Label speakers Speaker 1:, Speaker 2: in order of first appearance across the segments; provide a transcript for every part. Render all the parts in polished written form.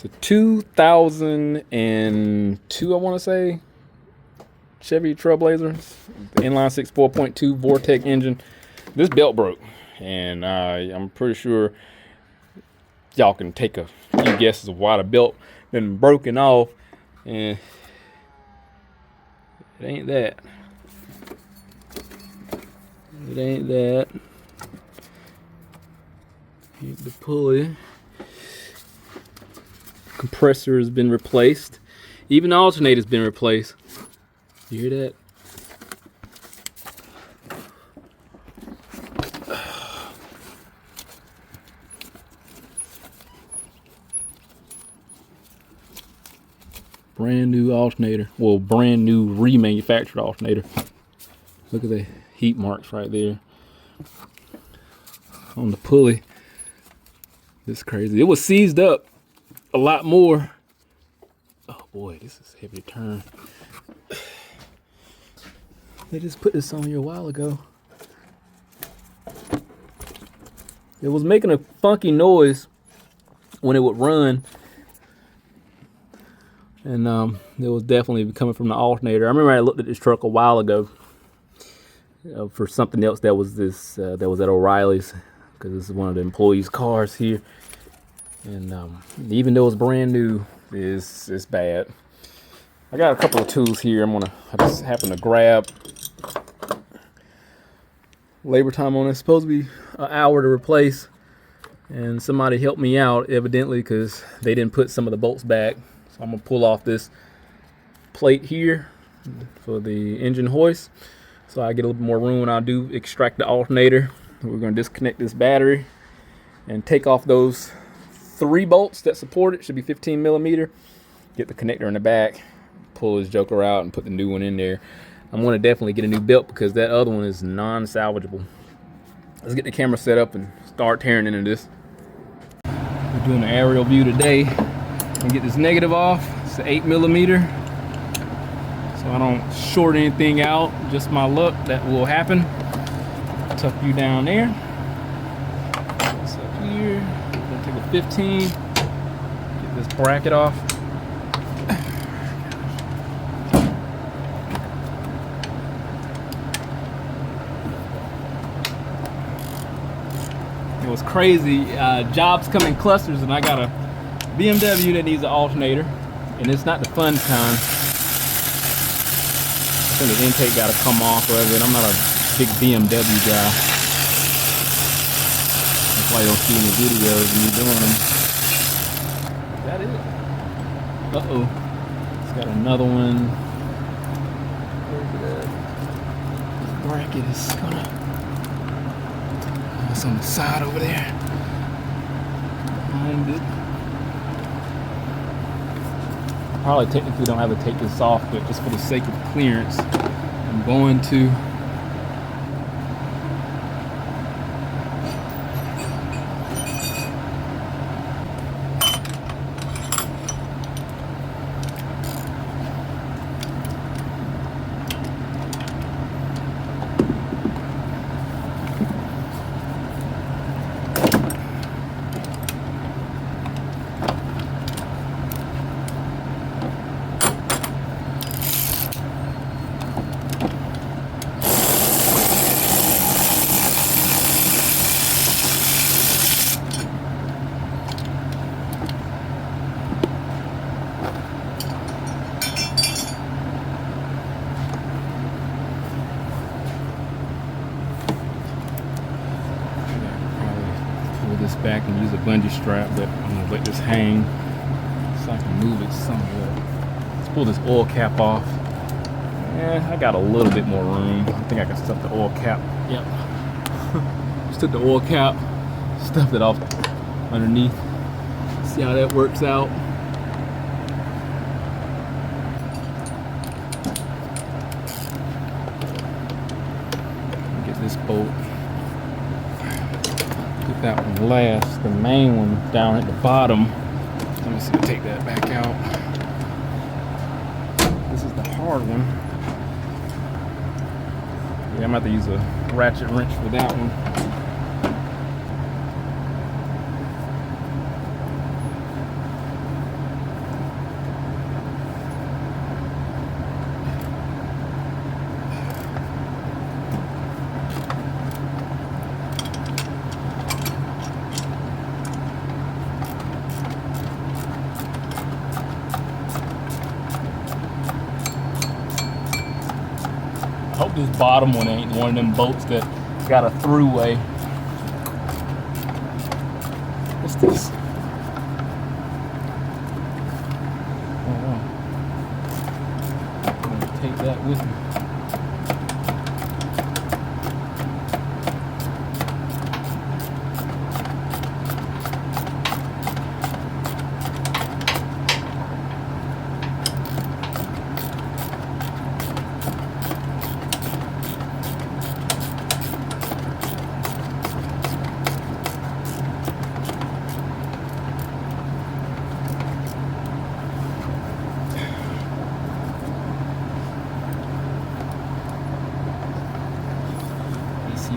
Speaker 1: It's a 2002, I want to say, Chevy Trailblazer, inline 6 4.2 Vortec engine. This belt broke, and I'm pretty sure y'all can take a few guesses of why the belt been broken off, and it ain't that. It ain't that. Here's the pulley. Compressor has been replaced. Even the alternator's been replaced. You hear that? Brand new alternator. Well, brand new remanufactured alternator. Look at the heat marks right there on the pulley. It's crazy. It was seized up a lot more. Oh boy, this is heavy to turn. They just put this on here a while ago. It was making a funky noise when it would run. And it was definitely coming from the alternator. I remember I looked at this truck a while ago for something else that was that was at O'Reilly's, because this is one of the employees' cars here. And even though it's brand new, it's bad. I got a couple of tools here. I just happen to grab. Labor time on it, supposed to be an hour to replace, and somebody helped me out evidently because they didn't put some of the bolts back. So I'm gonna pull off this plate here for the engine hoist, so I get a little bit more room when I do extract the alternator. We're gonna disconnect this battery and take off those 3 bolts that support it. Should be 15 millimeter. Get the connector in the back, pull this joker out, and put the new one in there. I'm gonna definitely get a new belt because that other one is non-salvageable. Let's get the camera set up and start tearing into this. We're doing an aerial view today. And get this negative off. It's an 8 millimeter. So I don't short anything out. Just my luck, that will happen. Tuck you down there. This up here. I'm gonna take a 15. Get this bracket off. It was crazy. Jobs come in clusters, and I got a BMW that needs an alternator, and it's not the fun kind. I think the intake got to come off of it. I'm not a big BMW guy. That's why you don't see any videos of me doing them. Is that it? Uh-oh. It's got another one. This bracket is gonna... It's on the side over there. Behind it. Probably technically don't have to take this off, but just for the sake of clearance, I'm going to. This back and use a bungee strap, but I'm gonna let this hang so I can move it somewhere. Let's pull this oil cap off. Yeah, I got a little bit more room. I think I can stuff the oil cap. Yep. Just took the oil cap, stuffed it off underneath. See how that works out. Get this bolt. That one last, the main one down at the bottom. Let me see, take that back out. This is the hard one. Yeah, I'm gonna have to use a ratchet wrench for that one. hope this bottom one ain't one of them bolts that got a throughway. What's this? Oh, wow. I'm gonna take that with me.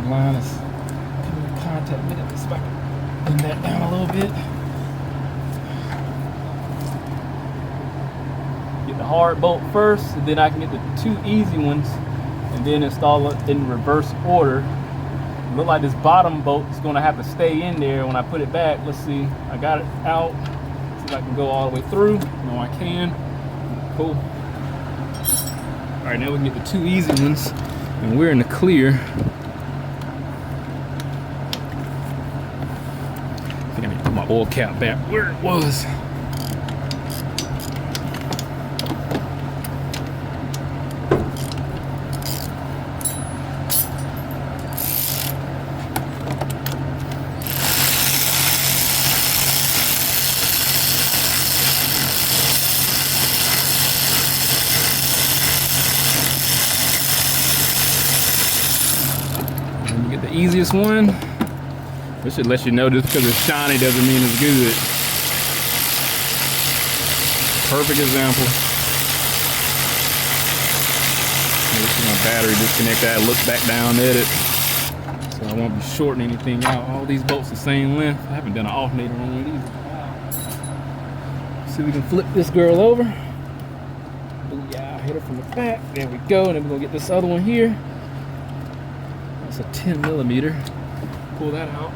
Speaker 1: Line is coming in contact with it. Let's see if I can bend that down a little bit. Get the hard bolt first, and then I can get the two easy ones and then install it in reverse order. It looks like this bottom bolt is going to have to stay in there when I put it back. Let's see. I got it out. See if I can go all the way through. No, I can. Cool. All right, now we can get the two easy ones, and we're in the clear. I need to put my oil cap back where it was. And you get the easiest one. This should let you know just because it's shiny doesn't mean it's good. Perfect example. Here's my battery disconnect that, look back down at it. So I won't be shorting anything out. All these bolts the same length. I haven't done an alternator on one of these. See if we can flip this girl over. Booyah, hit her from the back. There we go. And then we're gonna get this other one here. That's a 10 millimeter. Pull that out.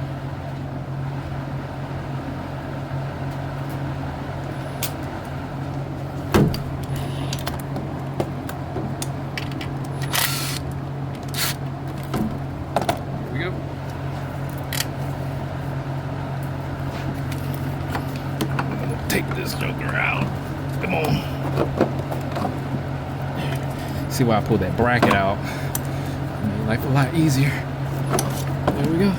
Speaker 1: Take this joker out. Come on. See why I pulled that bracket out? Made life a lot easier. There we go.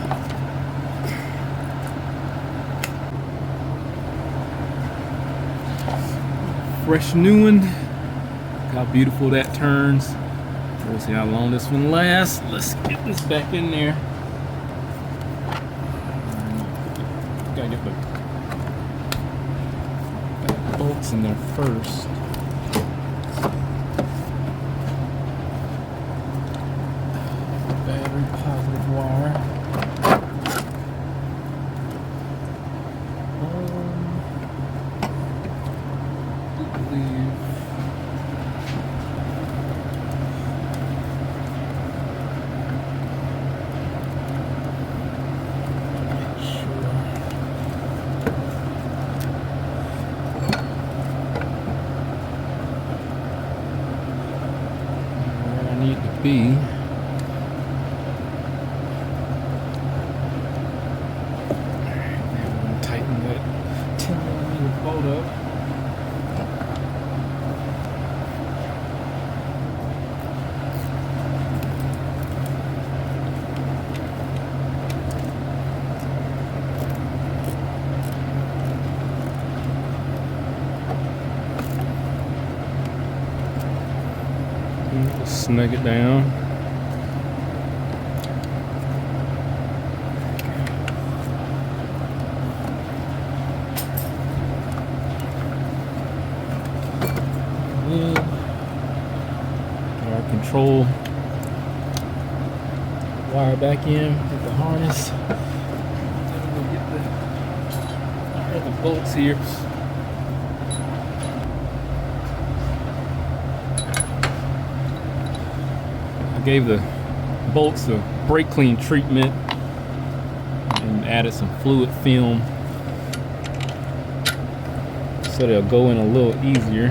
Speaker 1: Fresh new one. Look how beautiful that turns. We'll see how long this one lasts. Let's get this back in there. Gotta get the bolts in there first. Battery positive wire. Need to be. Now we're going to tighten that 10 millimeter bolt up. Snug it down. Get our control wire back in with the harness. Then we'll get the bolts here. Gave the bolts a brake clean treatment and added some fluid film so they'll go in a little easier.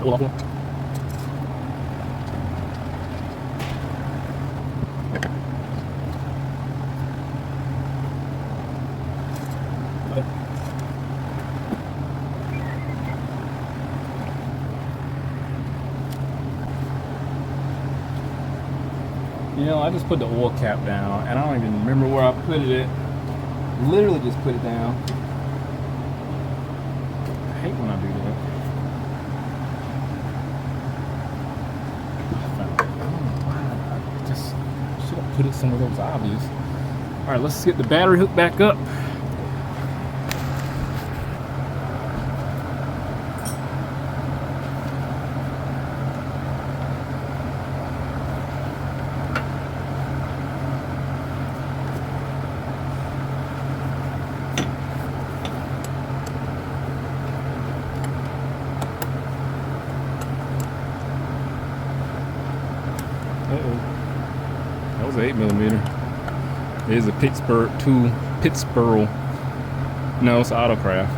Speaker 1: You know, I just put the oil cap down, and I don't even remember where I put it at. Literally just put it down. I hate when I do that. I don't know why. I just should have put it somewhere that was obvious. All right, let's get the battery hooked back up. That was an 8mm. It is a Pittsburgh Pittsburgh. No, it's Autocraft.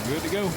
Speaker 1: Good to go.